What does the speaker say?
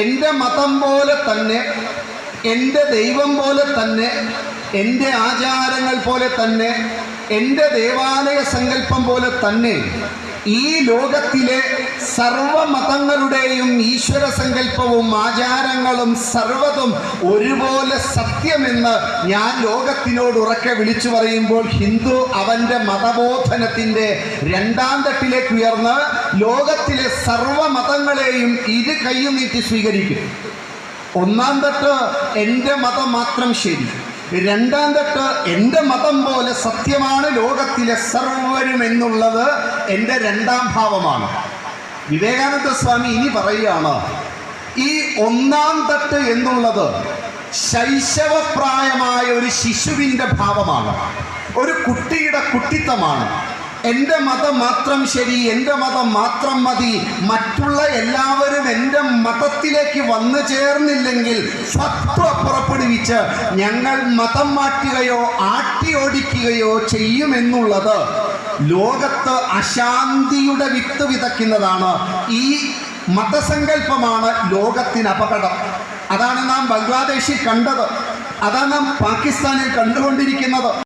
എൻ്റെ മതം പോലെ തന്നെ, എൻ്റെ ദൈവം പോലെ തന്നെ, എൻ്റെ ആചാരങ്ങൾ പോലെ തന്നെ, എൻ്റെ ദേവാലയ സങ്കല്പം പോലെ തന്നെ ഈ ലോകത്തിലെ സർവമതങ്ങളുടെയും ഈശ്വര സങ്കല്പവും ആചാരങ്ങളും സർവ്വതും ഒരുപോലെ സത്യമെന്ന് ഞാൻ ലോകത്തിനോട് ഉറക്കെ വിളിച്ചു പറയുമ്പോൾ ഹിന്ദു അവൻ്റെ മതബോധനത്തിൻ്റെ രണ്ടാം തട്ടിലേക്ക് ഉയർന്ന് ലോകത്തിലെ സർവമതങ്ങളെയും ഇരു കൈയും നീട്ടി സ്വീകരിക്കും. ഒന്നാം തട്ട് എൻ്റെ മതം മാത്രം ശരി, രണ്ടാം തട്ട് എൻ്റെ മതം പോലെ സത്യമാണ് ലോകത്തിലെ സർവരും എന്നുള്ളത് എൻ്റെ രണ്ടാം ഭാവമാണ്. വിവേകാനന്ദ സ്വാമി ഇനി പറയുകയാണ്, ഈ ഒന്നാം തട്ട് എന്നുള്ളത് ശൈശവപ്രായമായ ഒരു ശിശുവിൻ്റെ ഭാവമാണ്, ഒരു കുട്ടിയുടെ കുട്ടിത്തമാണ്. എൻ്റെ മതം മാത്രം ശരി, എൻ്റെ മതം മാത്രം മതി, മറ്റുള്ള എല്ലാവരും എൻ്റെ മതത്തിലേക്ക് വന്നു ചേർന്നില്ലെങ്കിൽ ഫത്വ പുറപ്പെടുവിച്ച് ഞങ്ങൾ മതം മാറ്റുകയോ ആട്ടിയോടിക്കുകയോ ചെയ്യുമെന്നുള്ളത് ലോകത്ത് അശാന്തിയുടെ വിത്ത് വിതയ്ക്കുന്നതാണ്. ഈ മതസങ്കല്പമാണ് ലോകത്തിന് അപകടം. അതാണ് നാം ബംഗ്ലാദേശിൽ കണ്ടത്, അതാണ് നാം പാകിസ്ഥാനിൽ കണ്ടുകൊണ്ടിരിക്കുന്നത്.